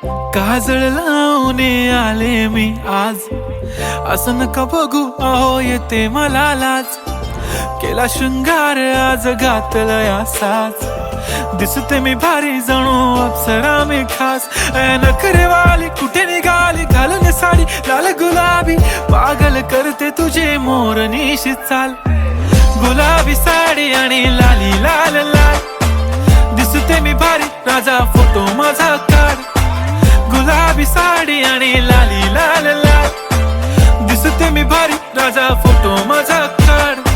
काजळ लावून आले मी आज, असं नका बघू अहो येते मला लाज. केला शृंगार आज घातला या साज, दिसते मी भारी जणू अप्सरा मी खास. नखरेवाली कुठे निघाली घालून साडी लाल गुलाबी, पागल करते तुझे मोरनीशी चाल. गुलाबी साडी आणि लाली लाल लाल, दिसते मी भारी राजा फोटो माझा काढ. गुलाबी साडी आणि लाली लाल लाल, दिसते मी भारी राजा फोटो माझा काढ.